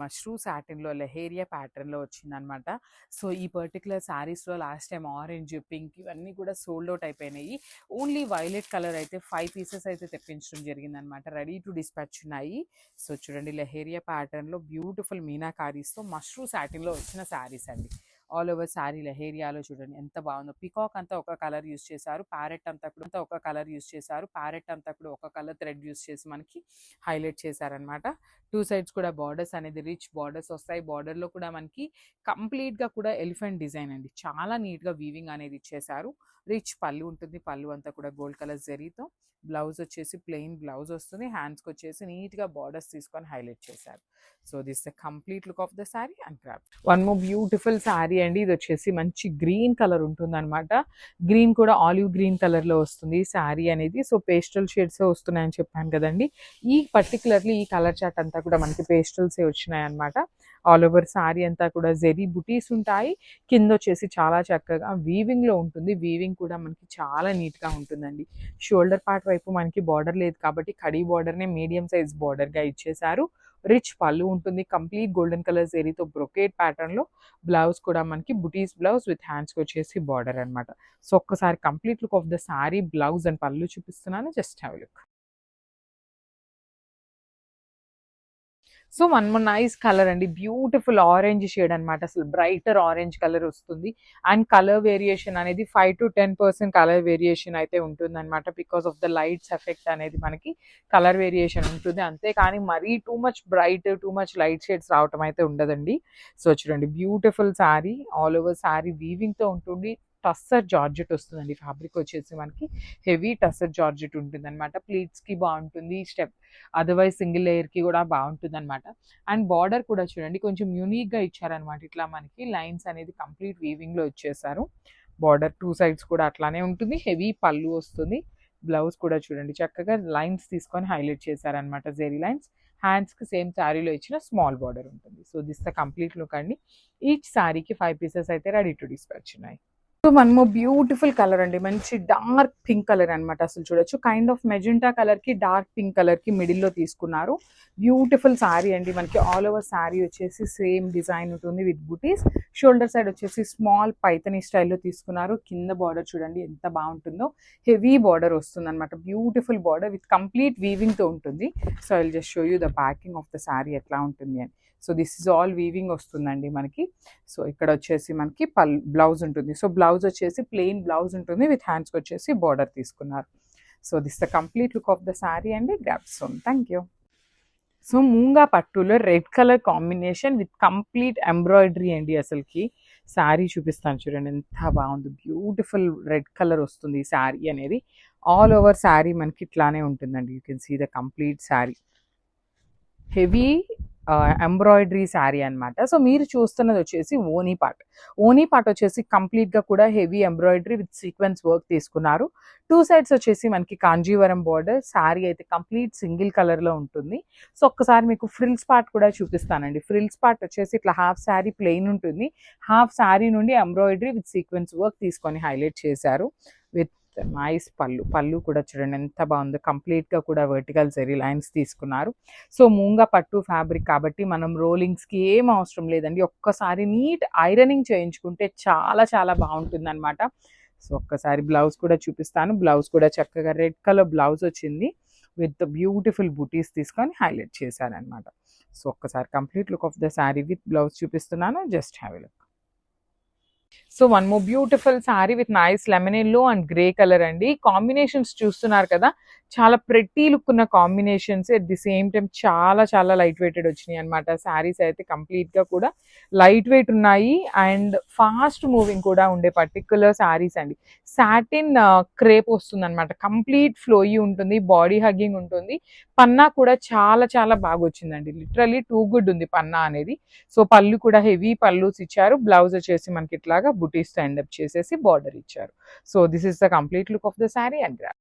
మష్రూ సాటిన్‌లో లెహేరియా ప్యాటర్న్‌లో వచ్చిందనమాట. సో, ఈ పర్టిక్యులర్ శారీస్‌లో లాస్ట్ టైమ్ ఆరెంజ్, పింక్ ఇవన్నీ కూడా సోల్డ్ ఔట్ అయిపోయినాయి. ఓన్లీ వైలెట్ కలర్ అయితే 5 పీసెస్ అయితే తెప్పించడం జరిగిందనమాట. రెడీ టు డిస్పాచ్ ఉన్నాయి. సో, చూడండి లెహేరియా ప్యాటర్న్‌లో బ్యూటిఫుల్ మీనాకారీస్‌తో మష్రూ సాటిన్‌లో వచ్చిన శారీస్ అండి. ఆల్ ఓవర్ శారీ లెహేరియాలో చూడండి ఎంత బాగుందో. పికాక్ అంతా ఒక కలర్ యూజ్ చేశారు. ప్యారెట్ అంతా కూడా ఒక కలర్ యూజ్ చేశారు. ప్యారెట్ అంతా కూడా ఒక కలర్ థ్రెడ్ యూజ్ చేసి మనకి హైలైట్ చేశారనమాట. 2 సైడ్స్ కూడా బార్డర్స్ అనేది రిచ్ బార్డర్స్ వస్తాయి. బార్డర్‌లో కూడా మనకి కంప్లీట్‌గా కూడా ఎలిఫెంట్ డిజైన్ అండి. చాలా నీట్‌గా వీవింగ్ అనేది ఇచ్చేశారు. రిచ్ పళ్ళు ఉంటుంది. పళ్ళు అంతా కూడా గోల్డ్ కలర్ జరీతో. బ్లౌజ్ వచ్చేసి ప్లెయిన్ బ్లౌజ్ వస్తుంది. హ్యాండ్స్‌కి వచ్చేసి నీట్‌గా బార్డర్స్ తీసుకొని హైలైట్ చేశారు. So, this the complete look of the sari and grab. One more beautiful sari అండి. ఇది వచ్చేసి మంచి గ్రీన్ కలర్ ఉంటుందన్నమాట. గ్రీన్ కూడా ఆలివ్ గ్రీన్ కలర్‌లో వస్తుంది శారీ అనేది. సో, పేస్టల్ షేడ్సే వస్తున్నాయని చెప్పాను కదండీ. పర్టికులర్లీ ఈ కలర్ చార్ట్ అంతా కూడా మనకి పేస్టల్సే వచ్చినాయన్నమాట. ఆల్ ఓవర్ శారీ అంతా కూడా జెరీ బుటీస్ ఉంటాయి. కింద వచ్చేసి చాలా చక్కగా వీవింగ్‌లో ఉంటుంది. వీవింగ్ కూడా మనకి చాలా నీట్‌గా ఉంటుందండి. షోల్డర్ పార్ట్ వైపు మనకి బార్డర్ లేదు కాబట్టి కడీ బార్డర్‌నే మీడియం సైజ్ బార్డర్‌గా ఇచ్చేశారు. రిచ్ పళ్ళు ఉంటుంది. కంప్లీట్ గోల్డెన్ కలర్ జెరీతో బ్రొకేడ్ ప్యాటర్న్‌లో బ్లౌజ్ కూడా మనకి బుటీస్ బ్లౌజ్ విత్ హ్యాండ్స్‌కి వచ్చేసి బార్డర్ అనమాట. సో, ఒక్కసారి complete look of the sari, blouse and పళ్ళు చూపిస్తున్నాను. Just have a look. So, one more nice colour అండి. బ్యూటిఫుల్ ఆరెంజ్ షేడ్ అనమాట. అసలు బ్రైటర్ ఆరెంజ్ కలర్ వస్తుంది. అండ్ కలర్ వేరియేషన్ అనేది 5-10% కలర్ వేరియేషన్ అయితే ఉంటుందన్నమాట. Because of the lights effect అనేది మనకి కలర్ వేరియేషన్ ఉంటుంది. అంతేకాని మరీ too much bright, too much light shades రావటం అయితే ఉండదండి. సో, చూడండి beautiful sari. All over sari వీవింగ్‌తో ఉంటుంది. టస్సర్ జార్జెట్ వస్తుందండి. ఫ్యాబ్రిక్ వచ్చేసి మనకి హెవీ టస్సర్ జార్జెట్ ఉంటుందన్నమాట. ప్లీట్స్‌కి బాగుంటుంది. అదర్వైజ్ సింగిల్ లేయర్‌కి కూడా బాగుంటుందన్నమాట. అండ్ బార్డర్ కూడా చూడండి కొంచెం యూనిక్‌గా ఇచ్చారనమాట. ఇట్లా మనకి లైన్స్ అనేది కంప్లీట్ వీవింగ్‌లో ఇచ్చేసారు. బార్డర్ 2 సైడ్స్ కూడా అట్లానే ఉంటుంది. హెవీ పళ్ళు వస్తుంది. బ్లౌజ్ కూడా చూడండి చక్కగా లైన్స్ తీసుకొని హైలైట్ చేశారనమాట. జెరీ లైన్స్. హ్యాండ్స్‌కి సేమ్ శారీలో ఇచ్చిన స్మాల్ బార్డర్ ఉంటుంది. So, this the complete look అండి. ఈచ్ శారీకి 5 పీసెస్ అయితే రెడీ టు డిస్పాచ్ ఉన్నాయి. So, one more beautiful colour అండి. మంచి డార్క్ పింక్ కలర్ అనమాట. అసలు చూడొచ్చు కైండ్ ఆఫ్ మెజెంటా కలర్‌కి, డార్క్ పింక్ కలర్‌కి మిడిల్‌లో తీసుకున్నారు. బ్యూటిఫుల్ శారీ అండి. మనకి ఆల్ ఓవర్ శారీ వచ్చేసి సేమ్ డిజైన్ ఉంటుంది విత్ బుటీస్. షోల్డర్ సైడ్ వచ్చేసి స్మాల్ పైథనీ స్టైల్‌లో తీసుకున్నారు. కింద బార్డర్ చూడండి ఎంత బాగుంటుందో. హెవీ బార్డర్ వస్తుందన్నమాట. బ్యూటిఫుల్ బార్డర్ విత్ కంప్లీట్ వీవింగ్‌తో ఉంటుంది. So, I will just show you the packing of the sari ఎట్లా ఉంటుంది అని. So, this is all weaving వస్తుందండి మనకి. సో, ఇక్కడ వచ్చేసి మనకి బ్లౌజ్ ఉంటుంది. సో, బ్లౌజ్ వచ్చేసి ప్లెయిన్ బ్లౌజ్ ఉంటుంది. విత్ హ్యాండ్స్‌కి వచ్చేసి బార్డర్ తీసుకున్నారు. So, this the complete look of the sari అండి. Grab soon. Thank you. So, moonga పట్టులో red colour combination with complete embroidery అండి అసలుకి. శారీ చూపిస్తాను చూడండి ఎంత బాగుంది. బ్యూటిఫుల్ రెడ్ కలర్ వస్తుంది ఈ శారీ అనేది. ఆల్ ఓవర్ శారీ మనకి ఇట్లానే ఉంటుందండి. You can see the complete sari. Heavy embroidery sari అనమాట. సో, మీరు చూస్తున్నది వచ్చేసి ఓనీ పార్ట్. ఓనీ పార్ట్ వచ్చేసి కంప్లీట్‌గా కూడా heavy embroidery with sequence work తీసుకున్నారు. 2 సైడ్స్ వచ్చేసి మనకి కాంజీవరం బార్డర్. శారీ అయితే కంప్లీట్ సింగిల్ కలర్‌లో ఉంటుంది. సో, ఒక్కసారి మీకు ఫ్రిల్స్ పార్ట్ కూడా చూపిస్తానండి. ఫ్రిల్స్ పార్ట్ వచ్చేసి ఇట్లా హాఫ్ శారీ ప్లెయిన్ ఉంటుంది. హాఫ్ శారీ నుండి ఎంబ్రాయిడరీ విత్ సీక్వెన్స్ వర్క్ తీసుకొని హైలైట్ చేశారు. విత్ నైస్ పళ్ళు. పళ్ళు కూడా చూడండి ఎంత బాగుందో. కంప్లీట్‌గా కూడా వర్టికల్ జెరీ లైన్స్ తీసుకున్నారు. సో, మూంగా పట్టు ఫ్యాబ్రిక్ కాబట్టి మనం రోలింగ్స్‌కి ఏం అవసరం లేదండి. ఒక్కసారి నీట్ ఐరనింగ్ చేయించుకుంటే చాలా చాలా బాగుంటుందన్నమాట. సో, ఒక్కసారి బ్లౌజ్ కూడా చూపిస్తాను. బ్లౌజ్ కూడా చక్కగా రెడ్ కలర్ బ్లౌజ్ వచ్చింది. విత్ బ్యూటిఫుల్ బుటీస్ తీసుకొని హైలైట్ చేశారనమాట. సో, ఒక్కసారి complete look of the sari with blouse చూపిస్తున్నాను. Just have a look. So, one more beautiful sari with nice lemon yellow and grey colour అండి. కాంబినేషన్స్ చూస్తున్నారు కదా. చాలా ప్రెట్టీ లుక్ ఉన్న combinations. At the same time చాలా చాలా లైట్ వెయిటెడ్ వచ్చినాయి అనమాట. శారీస్ అయితే కంప్లీట్‌గా కూడా లైట్ వెయిట్ ఉన్నాయి. అండ్ ఫాస్ట్ మూవింగ్ కూడా ఉండే పర్టిక్యులర్ శారీస్ అండి. సాటిన్ క్రేప్ వస్తుందన్నమాట. కంప్లీట్ ఫ్లోయీ ఉంటుంది. బాడీ హగ్గింగ్ ఉంటుంది. పన్నా కూడా చాలా చాలా బాగా వచ్చిందండి. లిటరల్లీ టూ గుడ్ ఉంది పన్నా అనేది. సో, పళ్ళు కూడా హెవీ పళ్ళుస్ ఇచ్చారు. బ్లౌజ్ వచ్చేసి మనకి ఇట్లాగా బుటీస్‌తో ఎండ్ అప్ చేసేసి బార్డర్ ఇచ్చారు. So, this is the complete look of the sari and grab.